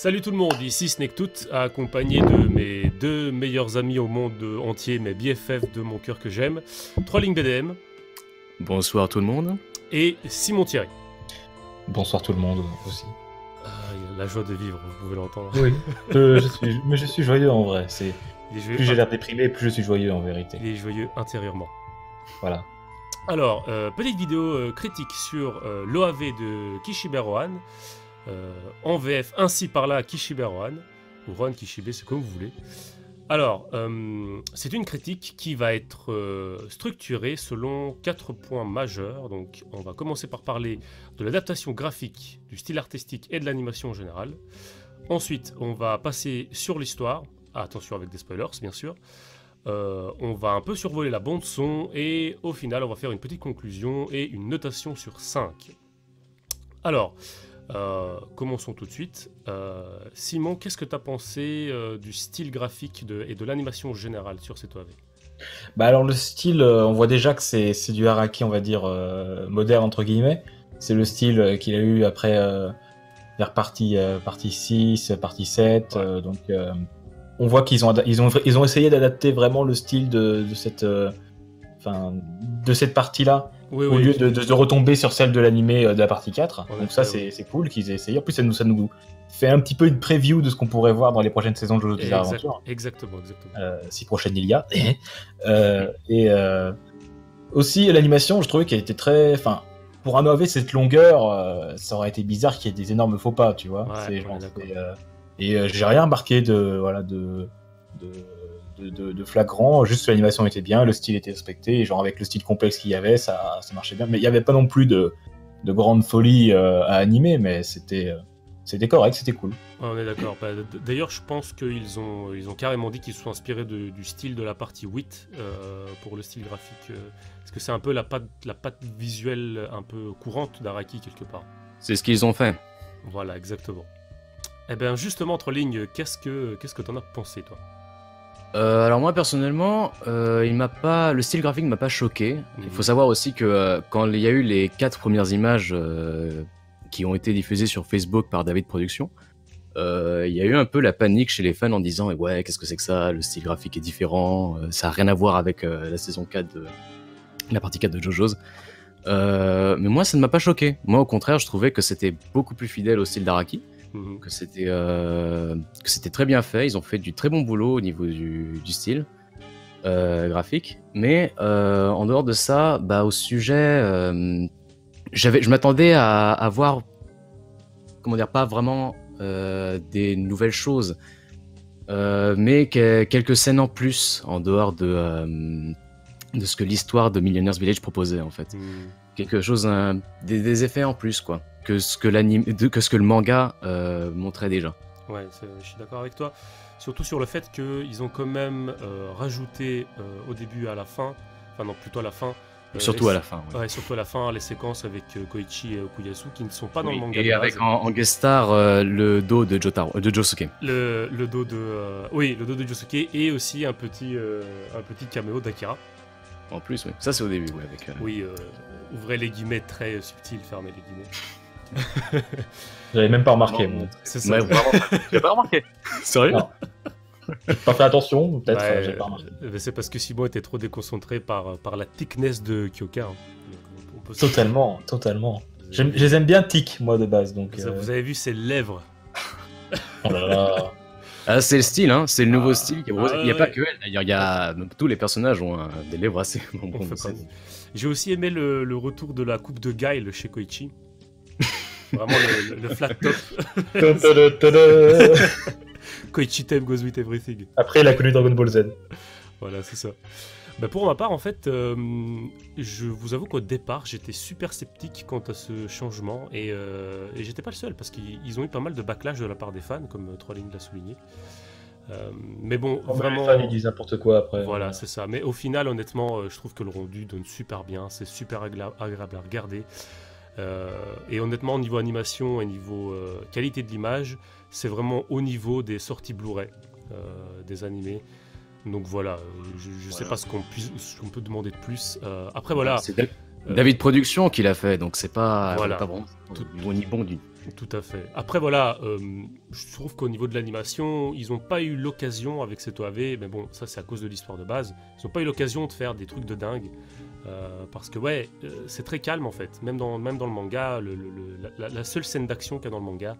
Salut tout le monde, ici Snaketooth, accompagné de mes deux meilleurs amis au monde entier, mes BFF de mon cœur que j'aime, Trolling BDM. Bonsoir tout le monde. Et Simon Thierry. Bonsoir tout le monde aussi. Ah, il a la joie de vivre, vous pouvez l'entendre. Oui, je suis joyeux en vrai. Plus j'ai l'air déprimé, plus je suis joyeux en vérité. Il est joyeux intérieurement. Voilà. Alors, petite vidéo critique sur l'OAV de Kishibe Rohan. En VF, ainsi par là Kishibe Rohan, ou Rohan Kishibe, c'est comme vous voulez. Alors, c'est une critique qui va être structurée selon 4 points majeurs. Donc, on va commencer par parler de l'adaptation graphique, du style artistique et de l'animation en général. Ensuite, on va passer sur l'histoire. Attention avec des spoilers, bien sûr. On va un peu survoler la bande son et au final, on va faire une petite conclusion et une notation sur 5. Alors, commençons tout de suite. Simon, qu'est-ce que tu as pensé du style graphique et de l'animation générale sur cette OAV? Bah alors le style, on voit déjà que c'est du Araki, on va dire, moderne entre guillemets. C'est le style qu'il a eu après vers partie 6, partie 7. Ouais. Donc on voit qu'ils ont essayé d'adapter vraiment le style de cette partie-là. Oui, Au lieu de retomber sur celle de l'animé de la partie 4. Ouais, Donc ça, ouais. c'est cool qu'ils aient essayé. En plus, ça nous fait un petit peu une preview de ce qu'on pourrait voir dans les prochaines saisons de JoJo's Bizarre Adventure. Exactement. Si prochaine il y a. Aussi, l'animation, je trouvais qu'elle était très... Enfin, pour un OAV, cette longueur, ça aurait été bizarre qu'il y ait des énormes faux pas, tu vois. Ouais, J'ai rien remarqué de flagrant, juste l'animation était bien, le style était respecté, et genre avec le style complexe qu'il y avait, ça marchait bien. Mais il n'y avait pas non plus de grande folie à animer, mais c'était correct, c'était cool. Ouais, on est d'accord. D'ailleurs, je pense qu'ils ont carrément dit qu'ils se sont inspirés du style de la partie 8 pour le style graphique. Parce que c'est un peu la patte visuelle un peu courante d'Araki quelque part. C'est ce qu'ils ont fait. Voilà, exactement. Eh bien, justement, entre lignes, qu'est-ce que t'en as pensé, toi? Alors moi personnellement, le style graphique m'a pas choqué. Il faut savoir aussi que quand il y a eu les 4 premières images qui ont été diffusées sur Facebook par David Productions, il y a eu un peu la panique chez les fans en disant ouais, qu'est-ce que c'est que ça, le style graphique est différent, ça a rien à voir avec la saison 4 de la partie 4 de JoJo's. Mais moi ça ne m'a pas choqué. Moi au contraire, je trouvais que c'était beaucoup plus fidèle au style d'Araki. Que c'était très bien fait, ils ont fait du très bon boulot au niveau du style graphique, mais en dehors de ça, au sujet, je m'attendais à voir, comment dire, pas vraiment des nouvelles choses, mais quelques scènes en plus, en dehors de ce que l'histoire de Millionaire's Village proposait en fait. Quelque chose, des effets en plus quoi. Que ce que le manga montrait déjà. Ouais, je suis d'accord avec toi. Surtout sur le fait qu'ils ont quand même rajouté au début et à la fin, enfin non, plutôt à la fin. Surtout à la fin. Ouais, surtout à la fin, les séquences avec Koichi et Okuyasu qui ne sont pas dans le manga. Et avec en guest star le dos de Josuke. Le dos de Josuke et aussi un petit caméo d'Akira. En plus, oui. Ça c'est au début, ouais. Oui, ouvrez les guillemets très subtils, fermez les guillemets. J'avais même pas remarqué. Moi. C'est ça. Ouais, j'ai pas remarqué. Sérieux? J'ai pas fait attention, peut-être. Ouais, j'ai pas remarqué. C'est parce que Simon était trop déconcentré par la thickness de Kyoka. Hein. Totalement. Je les aime bien tic, moi de base. Donc, vous avez vu ses lèvres? Oh là là. Ah, c'est le style, hein. C'est le nouveau style. Il n'y a pas ouais. que elle. D'ailleurs, tous les personnages ont des lèvres assez. J'ai aussi aimé le retour de la coupe de Guile chez Koichi. Vraiment le flat top. Koichi Type goes with everything. Après, il a connu Dragon Ball Z. Voilà, c'est ça. Pour ma part, en fait, je vous avoue qu'au départ, j'étais super sceptique quant à ce changement et j'étais pas le seul parce qu'ils ont eu pas mal de backlash de la part des fans, comme Trolling l'a souligné. Mais bon, vraiment. Les fans, ils disent n'importe quoi après. Voilà, c'est ça. Mais au final, honnêtement, je trouve que le rendu donne super bien. C'est super agréable à regarder. Et honnêtement, au niveau animation et niveau qualité de l'image, c'est vraiment au niveau des sorties Blu-ray des animés. Donc voilà, je sais pas ce qu'on peut demander de plus. Après voilà. C'est David Productions qui l'a fait, donc c'est pas, voilà. pas bon. Ni bon Tout à fait. Après, voilà, je trouve qu'au niveau de l'animation, ils n'ont pas eu l'occasion avec cet OAV, mais bon, ça c'est à cause de l'histoire de base, ils n'ont pas eu l'occasion de faire des trucs de dingue. Parce que, ouais, c'est très calme en fait. Même dans le manga, la seule scène d'action qu'il y a dans le manga,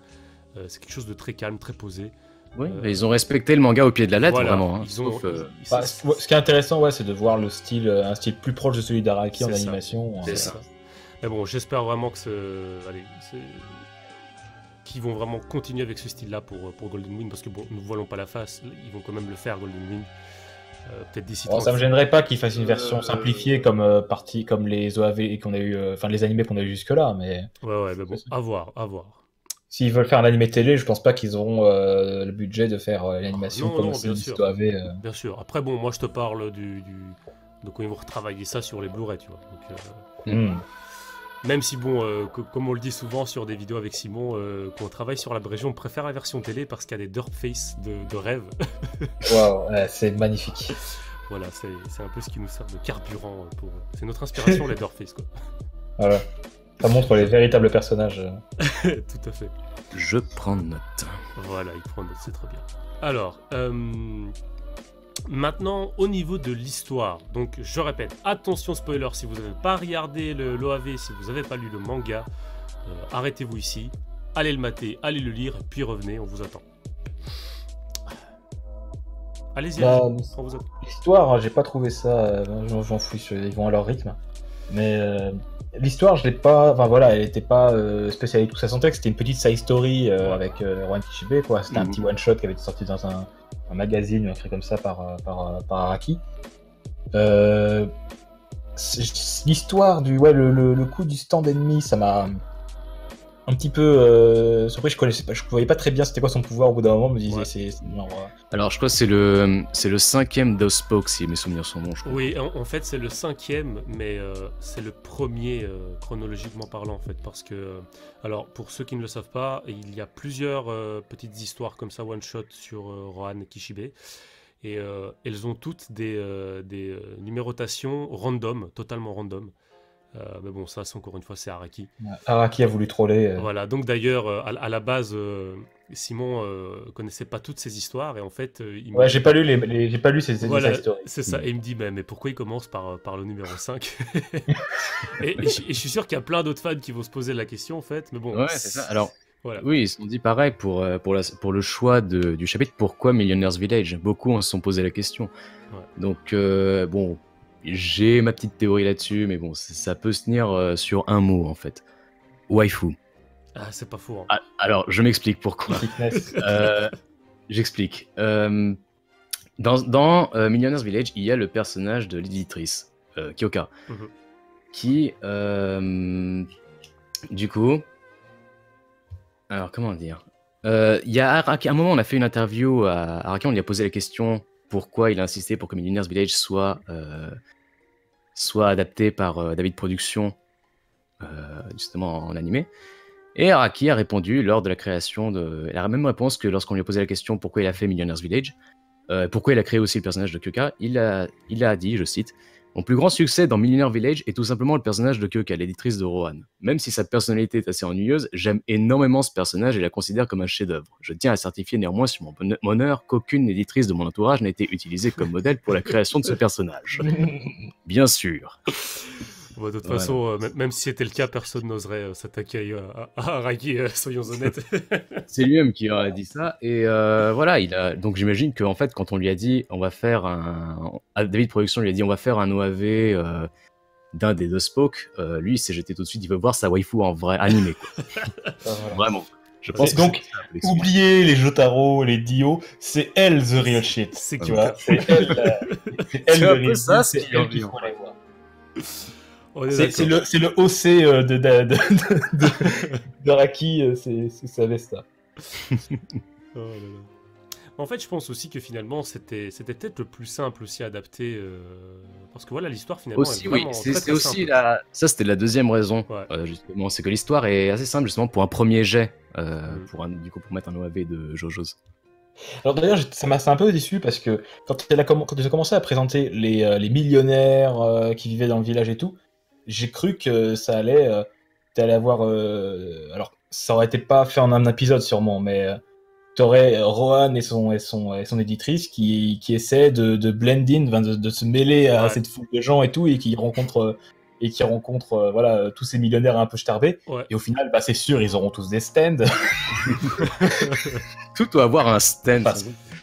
c'est quelque chose de très calme, très posé. Oui, ils ont respecté le manga au pied de la lettre, Voilà, vraiment. Hein, ils ont- sauf, Bah, ce qui est intéressant, ouais, c'est de voir le style, un style plus proche de celui d'Araki en C'est ça. animation. C'est ça. Mais bon, j'espère vraiment qu'ils vont vraiment continuer avec ce style-là pour Golden Wind, parce que bon, nous voilons pas la face, ils vont quand même le faire, Golden Wind. Peut-être d'ici Bon, ça me gênerait pas qu'ils fassent une version simplifiée comme comme les OAV qu'on a eu, enfin les animés qu'on a eu jusque-là, mais Ouais, mais bon, à voir. s'ils veulent faire un animé télé, je pense pas qu'ils auront le budget de faire l'animation Non, comme non, c'est bien une sûr. OAV. Bien sûr. Après, bon, moi je te parle de quand ils vont retravailler ça sur les Blu-ray, tu vois. Donc, même si, bon, comme on le dit souvent sur des vidéos avec Simon, quand on travaille sur l'abréviation, on préfère la version télé parce qu'il y a des derp face de rêve. Waouh, ouais, c'est magnifique. Voilà, c'est un peu ce qui nous sert de carburant pour. C'est notre inspiration, les derp face, quoi. Voilà. Ça montre les véritables personnages. Tout à fait. je prends note. Voilà, il prend note, c'est très bien. Alors, maintenant, au niveau de l'histoire, donc je répète, attention spoiler, si vous n'avez pas regardé l'OAV, si vous n'avez pas lu le manga, arrêtez-vous ici, allez le mater, allez le lire, puis revenez, on vous attend. Allez-y, Bah, on vous attend. L'histoire, j'ai pas trouvé ça. J'en fous, ils vont à leur rythme. Mais l'histoire, je l'ai pas. Enfin voilà, elle était pas spéciale tout ça son texte. C'était une petite side story avec Rohan Kishibe, quoi. C'était un petit one shot qui avait été sorti dans un magazine ou un truc comme ça par Araki. L'histoire du le coup du stand ennemi, ça m'a un petit peu surpris. Je voyais pas très bien c'était quoi son pouvoir. Au bout d'un moment, je me disais Ouais. c'est genre, Alors, je crois que c'est le 5e d'Ospoke, si mes souvenirs sont bons, je crois. Oui, en fait c'est le 5e, mais c'est le premier chronologiquement parlant en fait, parce que, alors pour ceux qui ne le savent pas, il y a plusieurs petites histoires comme ça one shot sur Rohan et Kishibe, et elles ont toutes des numérotations random, totalement random. Mais bon, ça c'est encore une fois c'est Araki. Araki a voulu troller. Voilà, donc d'ailleurs à la base Simon connaissait pas toutes ces histoires et en fait il me Ouais, dit- j'ai pas lu j'ai pas lu ces Voilà, side stories. c'est ça. Et il me dit, mais pourquoi il commence par le numéro 5 et je suis sûr qu'il y a plein d'autres fans qui vont se poser la question, en fait. Mais bon, Ouais, c'est ça. Alors, voilà. oui, ils se sont dit pareil pour le choix du chapitre. Pourquoi Millionaire's Village? Beaucoup en se sont posé la question. Ouais. Donc, bon, j'ai ma petite théorie là-dessus, mais bon, ça peut se tenir sur un mot, en fait. Waifu. Ah, c'est pas faux. Hein. Ah, alors, je m'explique pourquoi. Sickness. J'explique. Dans Millionaire's Village, il y a le personnage de l'éditrice, Kyoka, Mhm. qui, du coup... Alors, comment dire, il y a Araki, à un moment, on a fait une interview à Araki, on lui a posé la question pourquoi il a insisté pour que Millionaire's Village soit adapté par David Productions, justement en animé. Et Araki a répondu lors de la création de... Elle a la même réponse que lorsqu'on lui a posé la question pourquoi il a fait Millionaire's Village, pourquoi il a créé aussi le personnage de Kyoka. Il a dit, je cite, « Mon plus grand succès dans Millionaire Village est tout simplement le personnage de Kyoka, l'éditrice de Rohan. Même si sa personnalité est assez ennuyeuse, j'aime énormément ce personnage et la considère comme un chef-d'œuvre. Je tiens à certifier néanmoins sur mon honneur qu'aucune éditrice de mon entourage n'a été utilisée comme modèle pour la création de ce personnage. Bien sûr. » Bon, de toute Voilà. façon, même si c'était le cas, personne n'oserait s'attaquer à Araki, soyons honnêtes. C'est lui-même qui a dit ça. Et voilà, donc j'imagine qu'en fait, quand on lui a dit, on va faire David Production lui a dit, on va faire un OAV d'un des deux Spoke, lui, il s'est jeté tout de suite, il veut voir sa waifu en vrai animé, quoi. Voilà. Vraiment. Je pense Et que donc, c'est ça, l'excuse. oubliez les Jotaro, les Dio, c'est elle the real shit. C'est Tu Kyoka. vois, c'est elle, c'est elle C'est the un peu real ça, shit, ce c'est qu'il en elle qu'il dit, faut en aller voir. On est C'est d'accord. le OC de Raki, c'est sa Vesta. Oh là là. En fait, je pense aussi que finalement, c'était peut-être le plus simple aussi à adapter. Parce que voilà, l'histoire finalement Aussi, est oui, vraiment c'est très, très aussi simple. ça, c'était la deuxième raison, Ouais. justement, c'est que l'histoire est assez simple, justement, pour un premier jet, Mm. du coup, pour mettre un OAV de JoJo's. Alors d'ailleurs, ça m'a un peu déçu parce que quand ils ont commencé à présenter les millionnaires qui vivaient dans le village et tout, j'ai cru que ça allait, t'allais avoir. Alors, ça aurait été pas fait en un épisode sûrement, mais t'aurais Rohan et son éditrice qui essaie de blend in, de se mêler à cette foule de gens et tout, et qui rencontre voilà, tous ces millionnaires un peu starbés. Ouais. Et au final, bah, c'est sûr, ils auront tous des stands. Tout doit avoir un stand.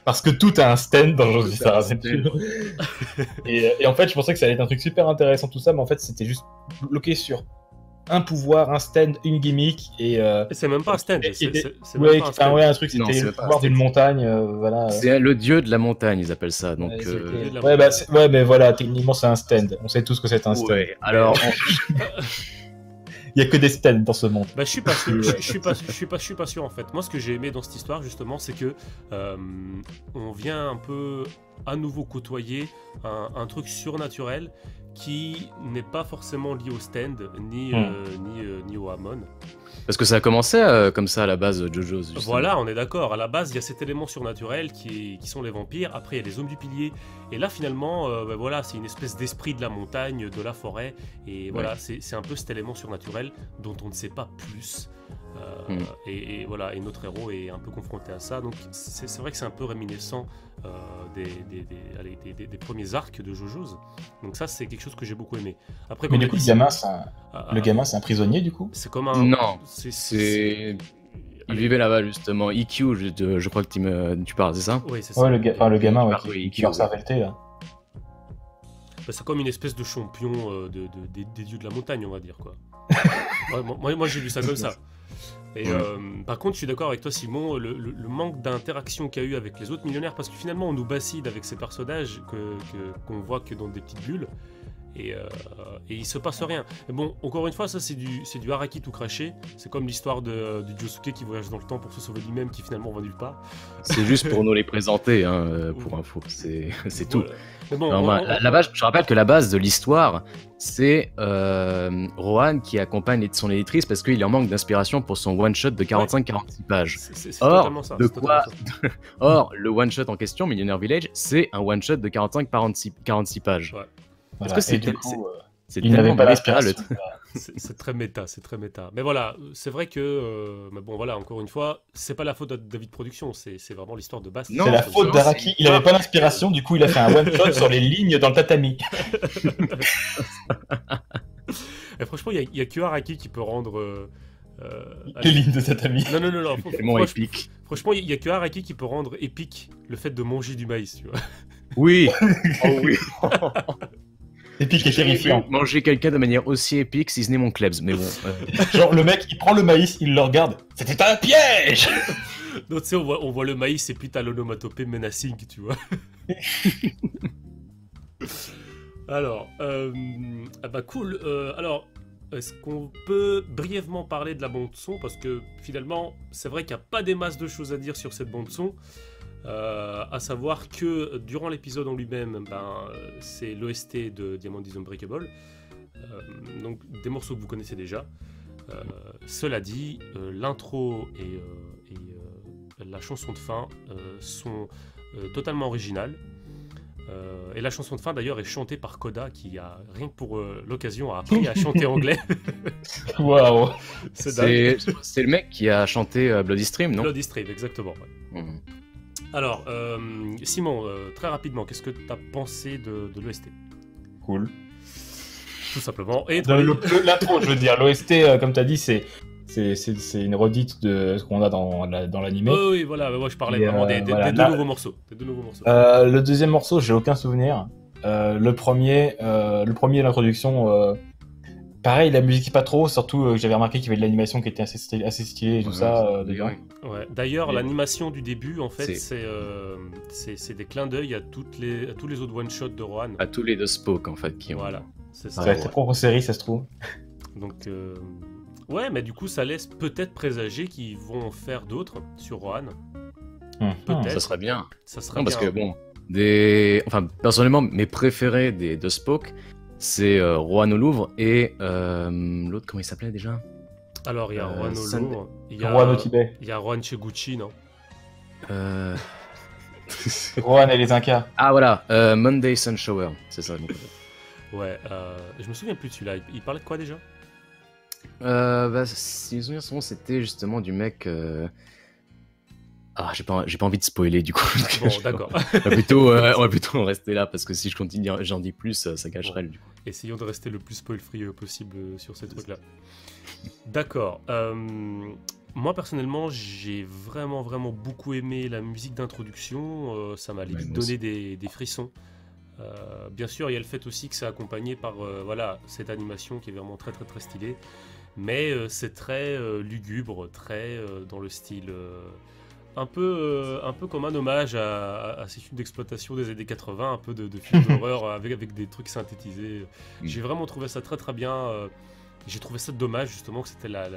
Parce que tout a un stand dans Jeux Adventure. Et en fait, je pensais que ça allait être un truc super intéressant, tout ça, mais en fait, c'était juste bloqué sur un pouvoir, un stand, une gimmick, et c'est même pas un stand. Un truc, c'était le pouvoir d'une montagne, voilà. C'est le dieu de la montagne, ils appellent ça. Donc, mais voilà, techniquement, c'est un stand. On sait tous que c'est un stand. Ouais, alors, il y a que des stands dans ce monde. Bah, je suis pas sûr. Je suis pas sûr en fait. Moi, ce que j'ai aimé dans cette histoire justement, c'est que on vient un peu à nouveau côtoyer un truc surnaturel qui n'est pas forcément lié au stand ni au Hamon. Parce que ça a commencé comme ça à la base de JoJo's. Voilà, on est d'accord. À la base, il y a cet élément surnaturel qui sont les vampires. Après, il y a les hommes du pilier. Et là, finalement, voilà, c'est une espèce d'esprit de la montagne, de la forêt. Et voilà, c'est un peu cet élément surnaturel dont on ne sait pas plus. Et voilà, et notre héros est un peu confronté à ça. Donc, c'est vrai que c'est un peu réminiscent des premiers arcs de JoJo's. Donc ça, c'est quelque chose que j'ai beaucoup aimé. Après, mais du coup, le gamin, c'est un prisonnier, du coup? C'est comme un... Non, c'est... Il vivait là-bas, justement. EQ, je crois que tu parles, c'est ça? Oui, c'est ça. Ouais, le gamin, qui a sa vérité, là. Bah, c'est comme une espèce de champion des dieux de la montagne, on va dire, quoi. moi j'ai vu ça comme ça. Et par contre, je suis d'accord avec toi, Simon, le manque d'interaction qu'il y a eu avec les autres millionnaires, parce que finalement, on nous bassine avec ces personnages qu'on voit que dans des petites bulles, et il se passe rien. Mais bon, encore une fois, ça c'est du haraki tout craché. C'est comme l'histoire du Josuke qui voyage dans le temps pour se sauver lui-même, qui finalement va nulle part. C'est juste pour nous les présenter, pour info. C'est tout. Mais bon, je rappelle que la base de l'histoire, c'est Rohan qui accompagne son éditrice parce qu'il en manque d'inspiration pour son one-shot de 45-46 pages. Or, le one-shot en question, Millionaire Village, c'est un one-shot de 45-46 pages. Ouais. Voilà. Est-ce que il n'avait pas l'inspiration. C'est très méta, c'est très méta. Mais voilà, c'est vrai que, mais bon, voilà, encore une fois, c'est pas la faute de David Production, c'est vraiment l'histoire de base. C'est la faute d'Araki. Il n'avait pas l'inspiration, du coup, il a fait un one shot sur les lignes dans le tatami. Et franchement, il y a que Araki qui peut rendre les lignes de tatami. Non. Tellement épique. Franchement, il y a que Araki qui peut rendre épique le fait de manger du maïs, tu vois. Oui. Oh oui. Épique et terrifiant. Manger quelqu'un de manière aussi épique, si ce n'est mon Klebs, mais bon. Genre, le mec, il prend le maïs, il le regarde. C'était un piège! Donc, tu sais, on voit le maïs et puis t'as l'onomatopée menacing, tu vois. Alors, bah cool. Alors, est-ce qu'on peut brièvement parler de la bande-son? Parce que finalement, c'est vrai qu'il n'y a pas des masses de choses à dire sur cette bande-son. À savoir que durant l'épisode en lui-même, c'est l'OST de Diamond is Unbreakable, donc des morceaux que vous connaissez déjà. Cela dit, l'intro et la chanson de fin sont totalement originales. Et la chanson de fin d'ailleurs est chantée par Koda qui a, rien que pour l'occasion, a appris à chanter anglais. Waouh! C'est le mec qui a chanté Bloody Stream, non? Bloody Stream, exactement. Ouais. Alors, Simon, très rapidement, qu'est-ce que tu as pensé de l'OST? Cool. Tout simplement. Et l'intro, je veux dire, l'OST, comme tu as dit, c'est une redite de ce qu'on a dans l'animé. Oui, voilà, moi je parlais vraiment des deux nouveaux morceaux. Le deuxième morceau, j'ai aucun souvenir. Le premier, l'introduction, pareil, la musique pas trop, surtout que j'avais remarqué qu'il y avait de l'animation qui était assez stylée et tout ça dedans. Ouais. D'ailleurs, l'animation du début, en fait, c'est des clins d'œil à tous les autres one-shots de Rohan. À tous les deux Spoke, en fait. Voilà, c'est ça. Ça va être ta propre série, ça se trouve. Donc, ouais, mais du coup, ça laisse peut-être présager qu'ils vont en faire d'autres sur Rohan. Peut-être. Ça serait bien. Ça serait non, bien. Parce que, bon, personnellement, mes préférés des deux Spoke, c'est Rohan au Louvre et l'autre, comment il s'appelait déjà? Alors, il y a Rohan au Louvre, il y a Rohan au Tibet. Il y a Rohan chez Gucci, non? Rohan et les Incas. Ah voilà, Monday Sun Shower, c'est ça. Ouais, je me souviens plus de celui-là. Il parlait de quoi déjà? Si mes souvenirs sont bons, c'était justement du mec. Ah, j'ai pas envie de spoiler du coup. Bon, d'accord. On va plutôt en rester là parce que si je continue, j'en dis plus, ça gâcherait du coup. Essayons de rester le plus spoil-free possible sur ces trucs-là. D'accord. Moi, personnellement, j'ai vraiment, vraiment beaucoup aimé la musique d'introduction. Ça m'a limite donné des frissons. Bien sûr, il y a le fait aussi que c'est accompagné par voilà, cette animation qui est vraiment très, très, très stylée. Mais c'est très lugubre, très dans le style... un peu comme un hommage à ces films d'exploitation des années 80, un peu de films d'horreur avec des trucs synthétisés. J'ai vraiment trouvé ça très très bien. J'ai trouvé ça dommage justement que c'était la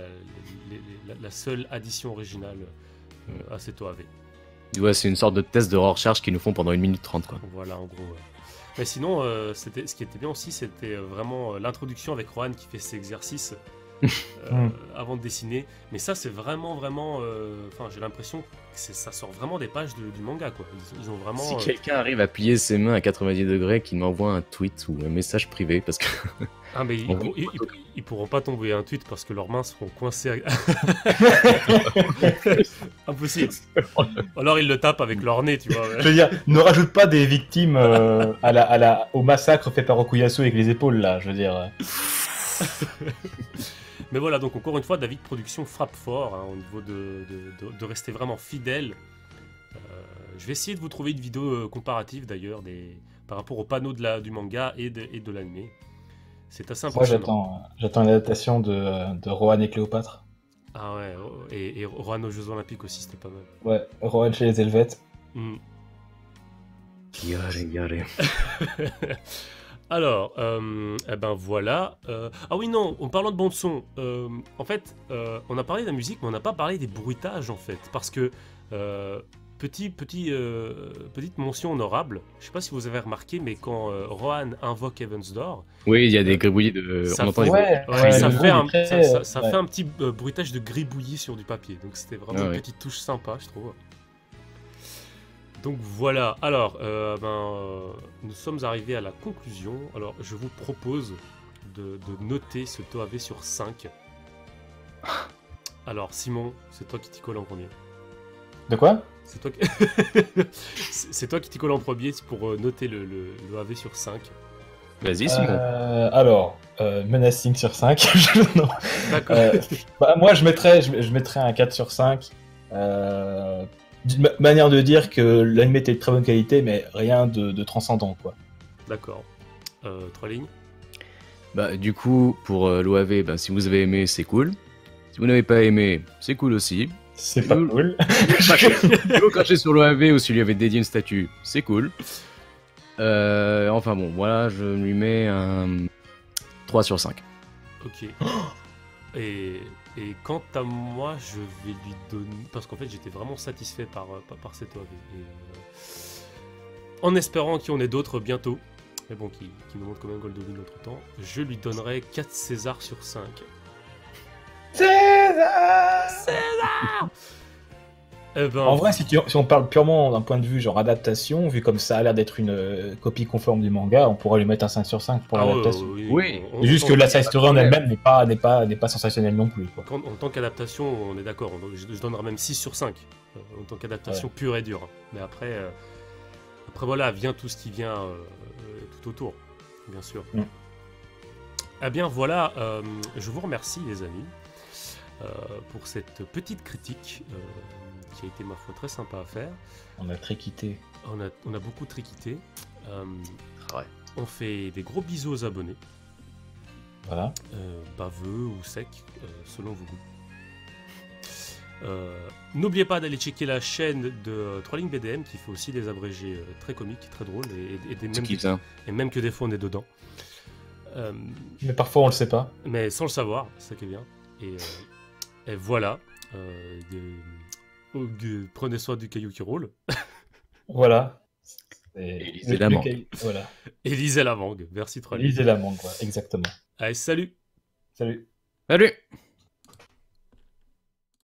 seule addition originale à cet OAV. Ouais, c'est une sorte de test de recherche qu'ils nous font pendant 1 minute 30 quoi. Voilà en gros. Mais sinon, ce qui était bien aussi, c'était vraiment l'introduction avec Rohan qui fait ses exercices avant de dessiner. Mais ça, c'est vraiment, vraiment... Enfin, j'ai l'impression que ça sort vraiment des pages du manga, quoi. Ils ont vraiment... Si quelqu'un arrive à plier ses mains à 90 degrés, qu'il m'envoie un tweet ou un message privé, parce que... Ah, mais ils pourront pas t'envoyer un tweet parce que leurs mains seront coincées. Impossible. Alors ils le tapent avec leur nez, tu vois. Ouais. Je veux dire, ne rajoute pas des victimes au massacre fait par Okuyasu avec les épaules, là, je veux dire. Mais voilà, donc encore une fois, David Production frappe fort hein, au niveau de rester vraiment fidèle. Je vais essayer de vous trouver une vidéo comparative d'ailleurs par rapport au panneau du manga et de l'anime. C'est assez impressionnant. Moi, j'attends l'adaptation de Rohan et Cléopâtre. Ah ouais, et Rohan aux Jeux Olympiques aussi, c'était pas mal. Ouais, Rohan chez les Helvètes. Yare. Alors, eh ben voilà. Ah oui, non, en parlant de bande-son, en fait, on a parlé de la musique, mais on n'a pas parlé des bruitages, en fait. Parce que, petite mention honorable, je sais pas si vous avez remarqué, mais quand Rohan invoque Heaven's Door... Oui, il y a des gribouillis de... Ça, on entend ça fait un petit bruitage de gribouillis sur du papier. Donc c'était vraiment une petite touche sympa, je trouve. Donc voilà, alors, nous sommes arrivés à la conclusion. Alors, je vous propose de noter ce TOAV sur 5. Alors, Simon, c'est toi qui t'y colle en premier. De quoi ? C'est toi qui t'y colle en premier pour noter le AV sur 5. Vas-y, Simon. Alors, Menacing sur 5. Non. D'accord. Moi, je mettrais un 4 sur 5. D'une manière de dire que l'anime était de très bonne qualité, mais rien de transcendant, quoi. D'accord. 3 lignes. Du coup, pour l'OAV, si vous avez aimé, c'est cool. Si vous n'avez pas aimé, c'est cool aussi. C'est pas cool. Si vous crachez sur l'OAV ou si lui avait dédié une statue, c'est cool. Enfin bon, voilà, je lui mets un 3 sur 5. Ok. Et quant à moi, je vais lui donner... Parce qu'en fait, j'étais vraiment satisfait par cette OAV. En espérant qu'il y en ait d'autres bientôt, mais bon, qui nous montrent quand même Goldoni notre temps, je lui donnerai 4 César sur 5. César En vrai, si on parle purement d'un point de vue genre adaptation, vu comme ça a l'air d'être une copie conforme du manga, on pourrait lui mettre un 5 sur 5 pour l'adaptation. Oui. C'est juste que la side story en elle-même n'est pas sensationnelle non plus. Quoi. En tant qu'adaptation, on est d'accord, je donnerai même 6 sur 5, en tant qu'adaptation pure et dure. Mais après voilà, vient tout ce qui vient tout autour, bien sûr. Eh bien voilà, je vous remercie les amis pour cette petite critique qui a été ma foi très sympa à faire. On a triquité. On a beaucoup triquité. Ouais. On fait des gros bisous aux abonnés. Voilà. Baveux ou secs, selon vos goûts. N'oubliez pas d'aller checker la chaîne de Trolling BDM qui fait aussi des abrégés très comiques, très drôles et même que des fois on est dedans. Mais parfois on le sait pas. Mais sans le savoir, c'est ça qui est bien. Et voilà. Prenez soin du caillou qui roule. Voilà. Et lisez la mangue. Voilà. Et lisez la mangue. Merci Trolling. Lisez la mangue, quoi. Exactement. Allez, salut. Salut. Salut.